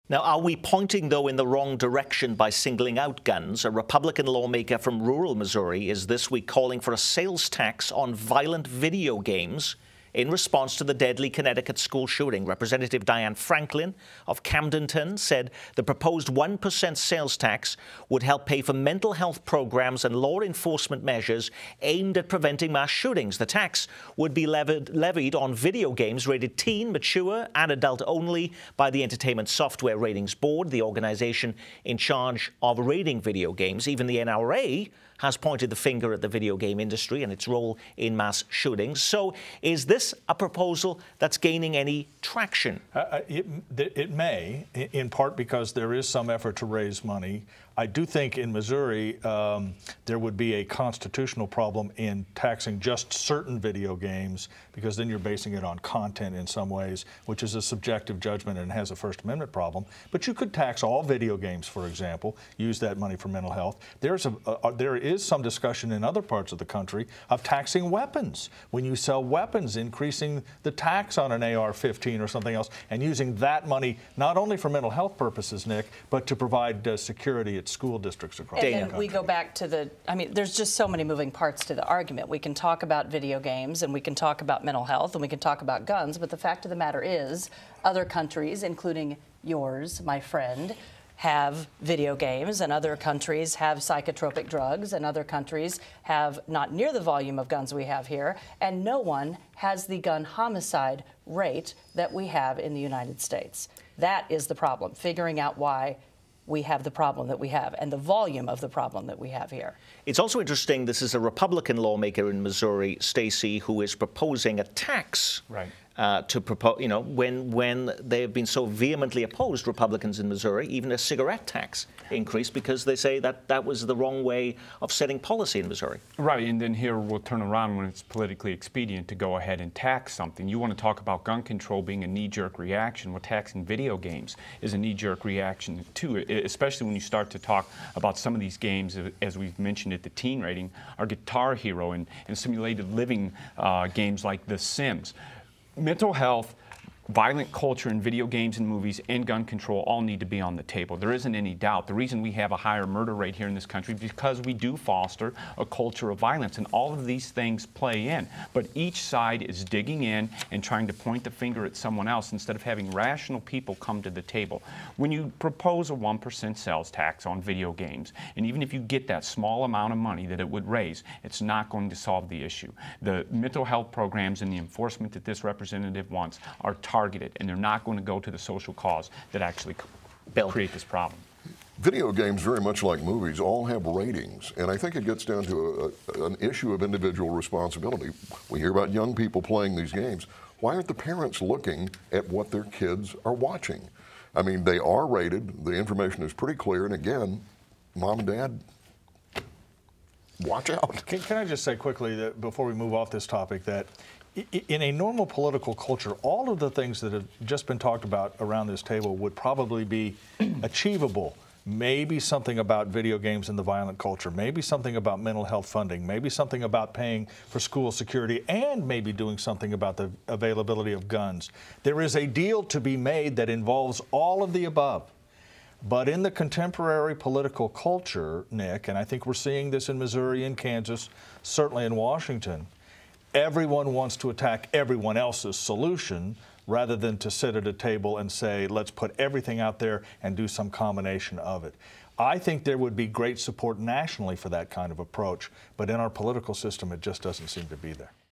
Now, are we pointing, though, in the wrong direction by singling out guns? A Republican lawmaker from rural Missouri is this week calling for a sales tax on violent video games in response to the deadly Connecticut school shooting. Representative Diane Franklin of Camdenton said the proposed 1% sales tax would help pay for mental health programs and law enforcement measures aimed at preventing mass shootings. The tax would be levied on video games rated teen, mature, and adult only by the Entertainment Software Ratings Board, the organization in charge of rating video games. Even the NRA has pointed the finger at the video game industry and its role in mass shootings. So is this a proposal that's gaining any traction? It may, in part because there is some effort to raise money. I do think in Missouri there would be a constitutional problem in taxing just certain video games, because then you're basing it on content in some ways, which is a subjective judgment and has a First Amendment problem. But you could tax all video games, for example, use that money for mental health. There is some discussion in other parts of the country of taxing weapons. When you sell weapons, increasing the tax on an AR-15 or something else, and using that money not only for mental health purposes, Nick, but to provide security at school districts across the country. And we go back to there's just so many moving parts to the argument. We can talk about video games, and we can talk about mental health, and we can talk about guns, but the fact of the matter is other countries, including yours, my friend, have video games, and other countries have psychotropic drugs, and other countries have not near the volume of guns we have here, and no one has the gun homicide rate that we have in the United States. That is the problem, figuring out why we have the problem that we have and the volume of the problem that we have here. It's also interesting, this is a Republican lawmaker in Missouri, Stacey, who is proposing a tax. Right. To propose, you know, when they have been so vehemently opposed, Republicans in Missouri, even a cigarette tax increase, because they say that that was the wrong way of setting policy in Missouri. Right, and then here we'll turn around when it's politically expedient to go ahead and tax something. You want to talk about gun control being a knee-jerk reaction. Well, taxing video games is a knee-jerk reaction too, especially when you start to talk about some of these games, as we've mentioned at the teen rating, are Guitar Hero and simulated living games like The Sims. Mental health, violent culture in video games and movies, and gun control all need to be on the table. There isn't any doubt. The reason we have a higher murder rate here in this country is because we do foster a culture of violence, and all of these things play in. But each side is digging in and trying to point the finger at someone else instead of having rational people come to the table. When you propose a 1% sales tax on video games, and even if you get that small amount of money that it would raise, it's not going to solve the issue. The mental health programs and the enforcement that this representative wants are targeted, and they're not going to go to the social cause that actually create this problem. Video games, very much like movies, all have ratings, and I think it gets down to an issue of individual responsibility. We hear about young people playing these games. Why aren't the parents looking at what their kids are watching? I mean, they are rated, the information is pretty clear, and again, mom and dad, watch out. Can I just say quickly that before we move off this topic that in a normal political culture, all of the things that have just been talked about around this table would probably be achievable. Maybe something about video games and the violent culture, maybe something about mental health funding, maybe something about paying for school security, and maybe doing something about the availability of guns. There is a deal to be made that involves all of the above. But in the contemporary political culture, Nick, and I think we're seeing this in Missouri and Kansas, certainly in Washington, everyone wants to attack everyone else's solution rather than to sit at a table and say, let's put everything out there and do some combination of it. I think there would be great support nationally for that kind of approach, but in our political system, it just doesn't seem to be there.